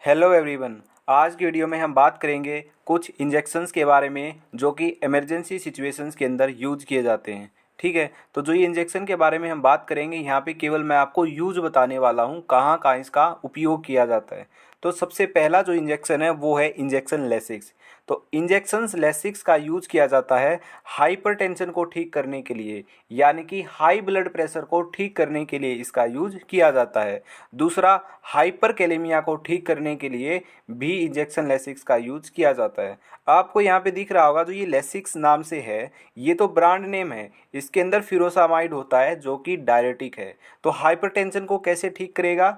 Hello everyone. आज की video में हम बात करेंगे कुछ इंजेक्शंस के बारे में जो कि इमरजेंसी सिचुएशंस के अंदर यूज़ किए जाते हैं। ठीक है, तो जो ये इंजेक्शन के बारे में हम बात करेंगे यहाँ पे केवल मैं आपको यूज़ बताने वाला हूँ, कहाँ कहाँ इसका उपयोग किया जाता है। तो सबसे पहला जो इंजेक्शन है वो है इंजेक्शन लेसिक्स। तो इंजेक्शंस लेसिक्स का यूज़ किया जाता है हाइपरटेंशन को ठीक करने के लिए, यानी कि हाई ब्लड प्रेशर को ठीक करने के लिए इसका यूज़ किया जाता है। दूसरा, हाइपरकैलेमिया को ठीक करने के लिए भी इंजेक्शन लेसिक्स का यूज किया जाता है। आपको यहाँ पे दिख रहा होगा जो ये लेसिक्स नाम से है, ये तो ब्रांड नेम है। इसके अंदर फ्यूरोसामाइड होता है जो कि डायरेटिक है। तो हाइपरटेंशन को कैसे ठीक करेगा?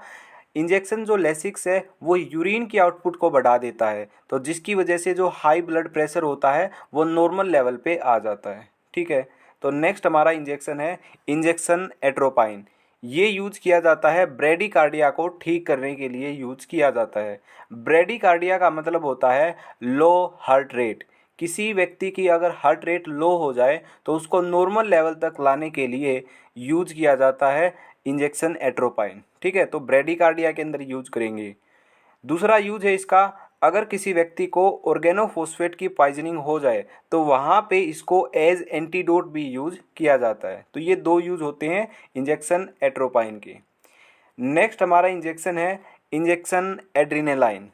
इंजेक्शन जो लेसिक्स है वो यूरिन की आउटपुट को बढ़ा देता है, तो जिसकी वजह से जो हाई ब्लड प्रेशर होता है वो नॉर्मल लेवल पे आ जाता है। ठीक है, तो नेक्स्ट हमारा इंजेक्शन है इंजेक्शन एट्रोपाइन। ये यूज किया जाता है ब्रेडिकार्डिया को ठीक करने के लिए यूज किया जाता है। ब्रेडिकार्डिया का मतलब होता है लो हार्ट रेट। किसी व्यक्ति की अगर हार्ट रेट लो हो जाए तो उसको नॉर्मल लेवल तक लाने के लिए यूज किया जाता है इंजेक्शन एट्रोपाइन। ठीक है, तो ब्रेडिकार्डिया के अंदर यूज करेंगे। दूसरा यूज है इसका, अगर किसी व्यक्ति को ऑर्गेनोफॉस्फेट की पॉइजनिंग हो जाए तो वहाँ पे इसको एज एंटीडोट भी यूज किया जाता है। तो ये दो यूज होते हैं इंजेक्शन एट्रोपाइन के। नेक्स्ट हमारा इंजेक्शन है इंजेक्शन एड्रीनालाइन।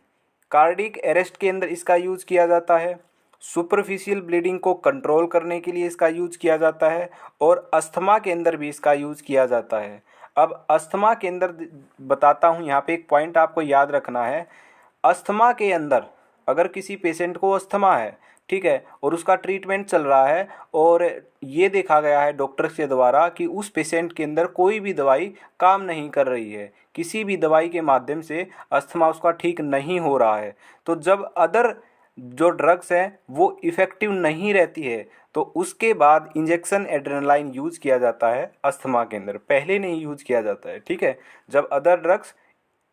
कार्डिक अरेस्ट के अंदर इसका यूज किया जाता है। सुपरफिशियल ब्लीडिंग को कंट्रोल करने के लिए इसका यूज किया जाता है और अस्थमा के अंदर भी इसका यूज किया जाता है। अब अस्थमा के अंदर बताता हूँ, यहाँ पे एक पॉइंट आपको याद रखना है। अस्थमा के अंदर अगर किसी पेशेंट को अस्थमा है, ठीक है, और उसका ट्रीटमेंट चल रहा है और ये देखा गया है डॉक्टर के द्वारा कि उस पेशेंट के अंदर कोई भी दवाई काम नहीं कर रही है, किसी भी दवाई के माध्यम से अस्थमा उसका ठीक नहीं हो रहा है, तो जब अदर जो ड्रग्स हैं वो इफ़ेक्टिव नहीं रहती है तो उसके बाद इंजेक्शन एड्रेनालाइन यूज़ किया जाता है अस्थमा के अंदर, पहले नहीं यूज़ किया जाता है। ठीक है, जब अदर ड्रग्स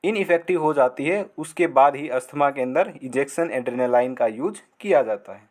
इनइफेक्टिव हो जाती है उसके बाद ही अस्थमा के अंदर इंजेक्शन एड्रेनालाइन का यूज किया जाता है।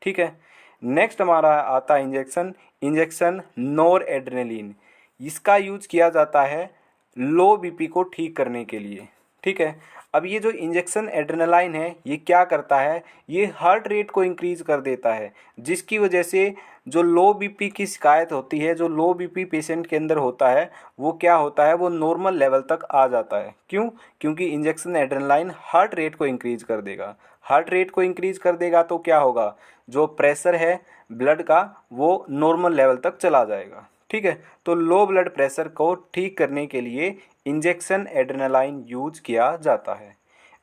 ठीक है, नेक्स्ट हमारा आता है इंजेक्शन इंजेक्शन नोर एड्रेनलिन। इसका यूज किया जाता है लो बीपी को ठीक करने के लिए। ठीक है, अब ये जो इंजेक्शन एड्रेनालाइन है ये क्या करता है, ये हार्ट रेट को इंक्रीज कर देता है, जिसकी वजह से जो लो बीपी की शिकायत होती है, जो लो बीपी पेशेंट के अंदर होता है, वो क्या होता है, वो नॉर्मल लेवल तक आ जाता है। क्यों? क्योंकि इंजेक्शन एड्रेनालाइन हार्ट रेट को इंक्रीज कर देगा। हार्ट रेट को इंक्रीज कर देगा तो क्या होगा, जो प्रेशर है ब्लड का वो नॉर्मल लेवल तक चला जाएगा। ठीक है, तो लो ब्लड प्रेशर को ठीक करने के लिए इंजेक्शन एड्रेनालाइन यूज किया जाता है।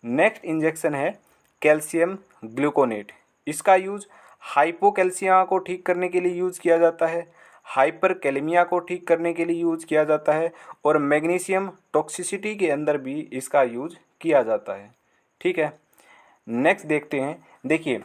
नेक्स्ट इंजेक्शन है कैल्शियम ग्लूकोनेट। इसका यूज हाइपोकैल्सिया को ठीक करने के लिए यूज किया जाता है, हाइपरकैलेमिया को ठीक करने के लिए यूज किया जाता है और मैग्नीशियम टॉक्सिसिटी के अंदर भी इसका यूज किया जाता है। ठीक है, नेक्स्ट देखते हैं। देखिए,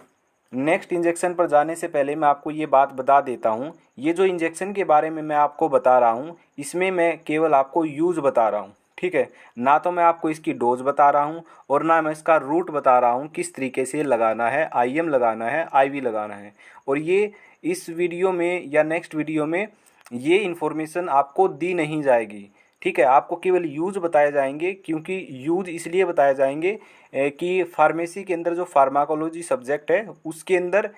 नेक्स्ट इंजेक्शन पर जाने से पहले मैं आपको ये बात बता देता हूँ, ये जो इंजेक्शन के बारे में मैं आपको बता रहा हूँ इसमें मैं केवल आपको यूज़ बता रहा हूँ। ठीक है, ना तो मैं आपको इसकी डोज बता रहा हूँ और ना मैं इसका रूट बता रहा हूँ किस तरीके से लगाना है, आईएम लगाना है, आईवी लगाना है। और ये इस वीडियो में या नेक्स्ट वीडियो में ये इन्फॉर्मेशन आपको दी नहीं जाएगी। ठीक है, आपको केवल यूज बताए जाएंगे, क्योंकि यूज इसलिए बताए जाएंगे कि फार्मेसी के अंदर जो फार्माकोलॉजी सब्जेक्ट है उसके अंदर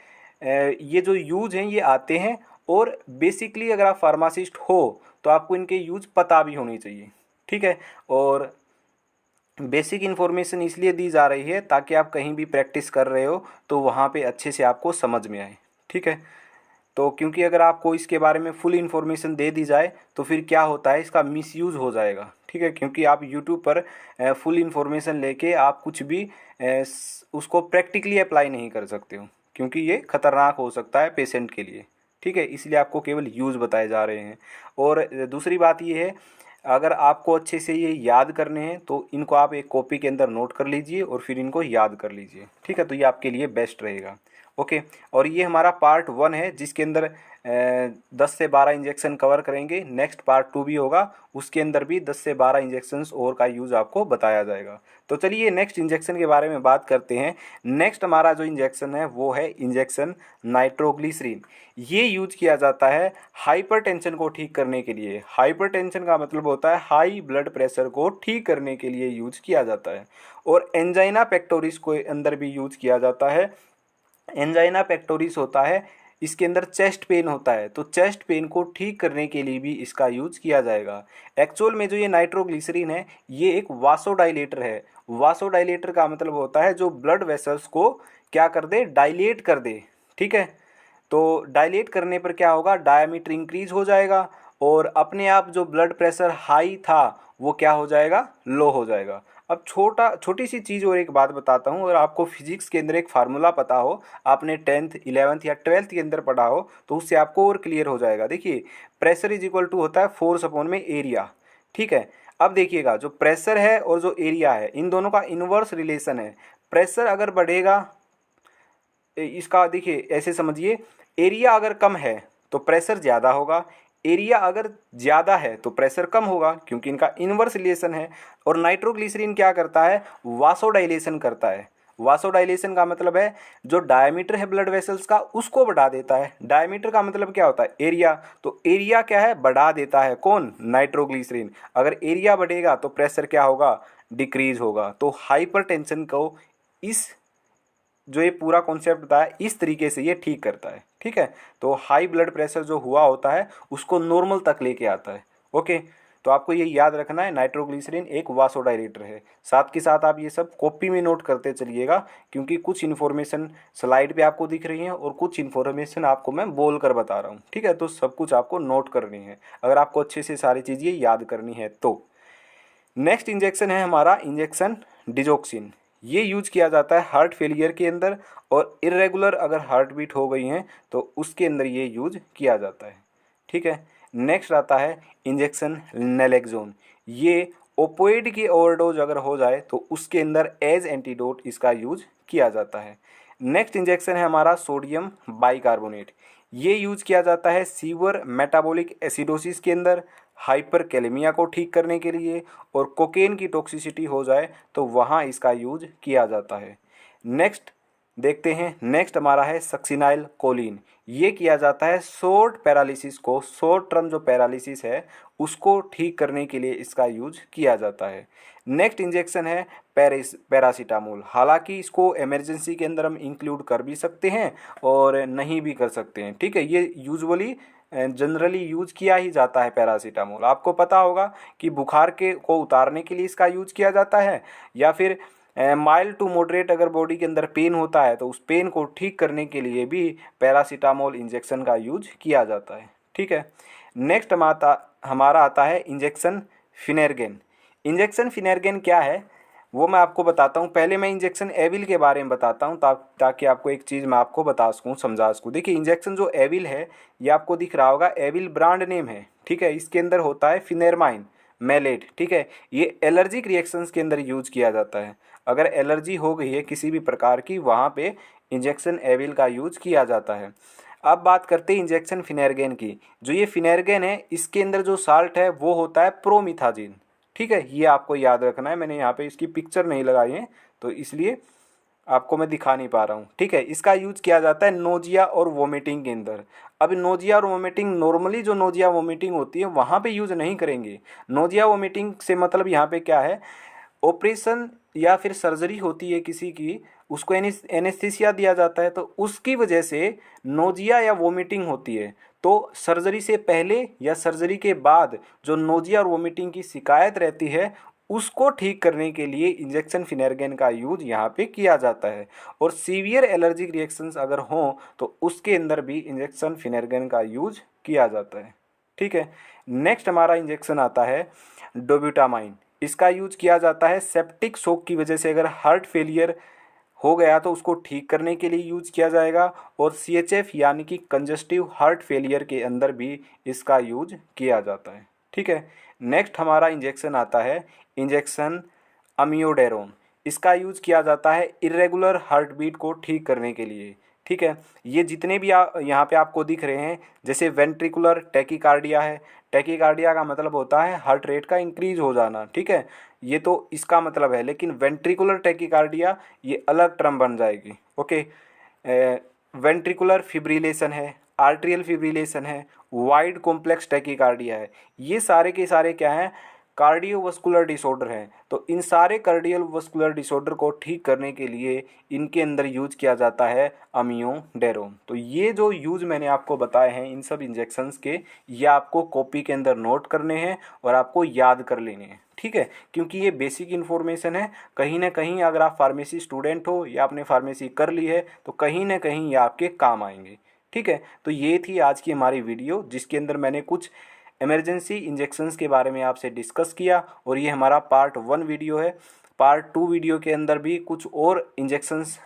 ये जो यूज हैं ये आते हैं। और बेसिकली अगर आप फार्मासिस्ट हो तो आपको इनके यूज पता भी होनी चाहिए। ठीक है, और बेसिक इन्फॉर्मेशन इसलिए दी जा रही है ताकि आप कहीं भी प्रैक्टिस कर रहे हो तो वहाँ पे अच्छे से आपको समझ में आए। ठीक है, तो क्योंकि अगर आपको इसके बारे में फुल इन्फॉर्मेशन दे दी जाए तो फिर क्या होता है, इसका मिसयूज़ हो जाएगा। ठीक है, क्योंकि आप यूट्यूब पर फुल इन्फॉर्मेशन लेके आप कुछ भी उसको प्रैक्टिकली अप्लाई नहीं कर सकते हो, क्योंकि ये खतरनाक हो सकता है पेशेंट के लिए। ठीक है, इसलिए आपको केवल यूज़ बताए जा रहे हैं। और दूसरी बात ये है, अगर आपको अच्छे से ये याद करने हैं तो इनको आप एक कॉपी के अंदर नोट कर लीजिए और फिर इनको याद कर लीजिए। ठीक है, तो ये आपके लिए बेस्ट रहेगा। ओके, और ये हमारा पार्ट 1 है जिसके अंदर 10 से 12 इंजेक्शन कवर करेंगे। नेक्स्ट पार्ट 2 भी होगा, उसके अंदर भी 10 से 12 इंजेक्शन्स और का यूज़ आपको बताया जाएगा। तो चलिए नेक्स्ट इंजेक्शन के बारे में बात करते हैं। नेक्स्ट हमारा जो इंजेक्शन है वो है इंजेक्शन नाइट्रोग्लिसरीन। ये यूज किया जाता है हाइपरटेंशन को ठीक करने के लिए। हाइपरटेंशन का मतलब होता है हाई ब्लड प्रेशर को ठीक करने के लिए यूज किया जाता है। और एंजाइना पेक्टोरिस को अंदर भी यूज किया जाता है। एंजाइना पेक्टोरिस होता है, इसके अंदर चेस्ट पेन होता है, तो चेस्ट पेन को ठीक करने के लिए भी इसका यूज किया जाएगा। एक्चुअल में जो ये नाइट्रोग्लिसरीन है ये एक वासोडाइलेटर है। वासोडाइलेटर का मतलब होता है जो ब्लड वेसल्स को क्या कर दे, डायलेट कर दे। ठीक है, तो डायलेट करने पर क्या होगा, डायमीटर इंक्रीज हो जाएगा और अपने आप जो ब्लड प्रेशर हाई था वो क्या हो जाएगा, लो हो जाएगा। अब छोटी सी चीज़ और एक बात बताता हूँ, और आपको फिजिक्स के अंदर एक फार्मूला पता हो, आपने 10th 11th या 12th के अंदर पढ़ा हो, तो उससे आपको और क्लियर हो जाएगा। देखिए प्रेशर इज इक्वल टू होता है फोर्स अपॉन में एरिया। ठीक है, अब देखिएगा जो प्रेशर है और जो एरिया है इन दोनों का इन्वर्स रिलेशन है। प्रेशर अगर बढ़ेगा, इसका देखिए ऐसे समझिए, एरिया अगर कम है तो प्रेशर ज़्यादा होगा, एरिया अगर ज़्यादा है तो प्रेशर कम होगा, क्योंकि इनका इन्वर्स रिलेशन है। और नाइट्रोग्लिसरीन क्या करता है, वासोडाइलेशन करता है। वासोडाइलेशन का मतलब है जो डायमीटर है ब्लड वेसल्स का उसको बढ़ा देता है। डायमीटर का मतलब क्या होता है, एरिया, तो एरिया क्या है, बढ़ा देता है कौन, नाइट्रोग्लिसरीन। अगर एरिया बढ़ेगा तो प्रेशर क्या होगा, डिक्रीज होगा। तो हाइपरटेंशन को इस जो ये पूरा कॉन्सेप्ट बताया इस तरीके से ये ठीक करता है। ठीक है, तो हाई ब्लड प्रेशर जो हुआ होता है उसको नॉर्मल तक लेके आता है। ओके, तो आपको ये याद रखना है नाइट्रोग्लिसरीन एक वासोडाइलेटर है। साथ के साथ आप ये सब कॉपी में नोट करते चलिएगा, क्योंकि कुछ इन्फॉर्मेशन स्लाइड पे आपको दिख रही है और कुछ इन्फॉर्मेशन आपको मैं बोल कर बता रहा हूँ। ठीक है, तो सब कुछ आपको नोट करनी है अगर आपको अच्छे से सारी चीज़ें याद करनी है तो। नेक्स्ट इंजेक्शन है हमारा इंजेक्शन डिजोक्सिन। ये यूज किया जाता है हार्ट फेलियर के अंदर, और इरेगुलर अगर हार्ट बीट हो गई हैं तो उसके अंदर ये यूज किया जाता है। ठीक है, नेक्स्ट आता है इंजेक्शन नेलेक्सोन। ये ओपोइड की ओवरडोज अगर हो जाए तो उसके अंदर एज एंटीडोट इसका यूज किया जाता है। नेक्स्ट इंजेक्शन है हमारा सोडियम बाइकार्बोनेट। ये यूज किया जाता है सीवर मेटाबॉलिक एसिडोसिस के अंदर, हाइपरकैलेमिया को ठीक करने के लिए, और कोकेन की टॉक्सिसिटी हो जाए तो वहाँ इसका यूज किया जाता है। नेक्स्ट देखते हैं, नेक्स्ट हमारा है सक्सिनाइल कोलिन। ये किया जाता है शॉर्ट पैरालिसिस को, शॉर्ट टर्म जो पैरालिसिस है उसको ठीक करने के लिए इसका यूज किया जाता है। नेक्स्ट इंजेक्शन है पैरासीटामोल। हालांकि इसको इमरजेंसी के अंदर हम इंक्लूड कर भी सकते हैं और नहीं भी कर सकते हैं। ठीक है, ये यूजुअली जनरली यूज किया ही जाता है पैरासीटामोल। आपको पता होगा कि बुखार के को उतारने के लिए इसका यूज किया जाता है, या फिर माइल्ड टू मॉडरेट अगर बॉडी के अंदर पेन होता है तो उस पेन को ठीक करने के लिए भी पैरासीटामोल इंजेक्शन का यूज किया जाता है। ठीक है, नेक्स्ट हमारा आता है इंजेक्शन फिनेरगेन। इंजेक्शन फिनेरगेन क्या है वो मैं आपको बताता हूँ। पहले मैं इंजेक्शन एविल के बारे में बताता हूँ ताकि आपको एक चीज़ मैं आपको बता सकूँ, समझा सकूँ। देखिए इंजेक्शन जो एविल है ये आपको दिख रहा होगा, एविल ब्रांड नेम है। ठीक है, इसके अंदर होता है फिनेरमाइन मेलेट। ठीक है, ये एलर्जिक रिएक्शंस के अंदर यूज किया जाता है। अगर एलर्जी हो गई है किसी भी प्रकार की, वहाँ पे इंजेक्शन एविल का यूज किया जाता है। अब बात करते हैं इंजेक्शन फिनेरगेन की। जो ये फिनेरगेन है इसके अंदर जो साल्ट है वो होता है प्रोमिथाजिन। ठीक है, ये आपको याद रखना है। मैंने यहाँ पे इसकी पिक्चर नहीं लगाई है तो इसलिए आपको मैं दिखा नहीं पा रहा हूँ। ठीक है, इसका यूज किया जाता है नोजिया और वोमिटिंग के अंदर। अब नोजिया और वोमिटिंग, नॉर्मली जो नोजिया वोमिटिंग होती है वहाँ पे यूज नहीं करेंगे। नोजिया वोमिटिंग से मतलब यहाँ पे क्या है, ऑपरेशन या फिर सर्जरी होती है किसी की, उसको एनेस्थीसिया दिया जाता है, तो उसकी वजह से नोजिया या वोमिटिंग होती है। तो सर्जरी से पहले या सर्जरी के बाद जो नोजिया और वोमिटिंग की शिकायत रहती है उसको ठीक करने के लिए इंजेक्शन फिनेरगेन का यूज यहाँ पे किया जाता है। और सीवियर एलर्जिक रिएक्शंस अगर हों तो उसके अंदर भी इंजेक्शन फिनेरगेन का यूज किया जाता है। ठीक है, नेक्स्ट हमारा इंजेक्शन आता है डोब्यूटामाइन। इसका यूज किया जाता है सेप्टिक शॉक की वजह से, अगर हार्ट फेलियर हो गया तो उसको ठीक करने के लिए यूज किया जाएगा। और CHF यानी कि कंजस्टिव हार्ट फेलियर के अंदर भी इसका यूज किया जाता है। ठीक है, नेक्स्ट हमारा इंजेक्शन आता है इंजेक्शन अमियोडेरोन। इसका यूज किया जाता है इरेगुलर हार्ट बीट को ठीक करने के लिए। ठीक है। ये जितने भी यहाँ पे आपको दिख रहे हैं, जैसे वेंट्रिकुलर टैकीकार्डिया है, टैकीकार्डिया का मतलब होता है हार्ट रेट का इंक्रीज हो जाना, ठीक है, ये तो इसका मतलब है। लेकिन वेंट्रिकुलर टैकीकार्डिया ये अलग टर्म बन जाएगी, ओके। वेंट्रिकुलर फिब्रिलेशन है, आर्ट्रियल फिब्रिलेशन है, वाइड कॉम्प्लेक्स टैकीकार्डिया है, ये सारे के सारे क्या हैं, कार्डियोवास्कुलर डिसऑर्डर हैं। तो इन सारे कार्डियोवास्कुलर डिसऑर्डर को ठीक करने के लिए इनके अंदर यूज किया जाता है अमियोडेरोन। तो ये जो यूज मैंने आपको बताए हैं इन सब इंजेक्शंस के, ये आपको कॉपी के अंदर नोट करने हैं और आपको याद कर लेने हैं, ठीक है, क्योंकि ये बेसिक इन्फॉर्मेशन है। कहीं ना कहीं अगर आप फार्मेसी स्टूडेंट हो या आपने फार्मेसी कर ली है तो कहीं ना कहीं ये आपके काम आएंगे, ठीक है। तो ये थी आज की हमारी वीडियो, जिसके अंदर मैंने कुछ इमरजेंसी इंजेक्शंस के बारे में आपसे डिस्कस किया, और ये हमारा पार्ट 1 वीडियो है। पार्ट 2 वीडियो के अंदर भी कुछ और इंजेक्शंस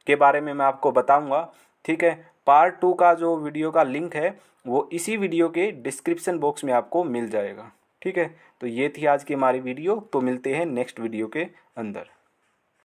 के बारे में मैं आपको बताऊंगा, ठीक है। पार्ट 2 का जो वीडियो का लिंक है वो इसी वीडियो के डिस्क्रिप्शन बॉक्स में आपको मिल जाएगा, ठीक है। तो ये थी आज की हमारी वीडियो, तो मिलते हैं नेक्स्ट वीडियो के अंदर।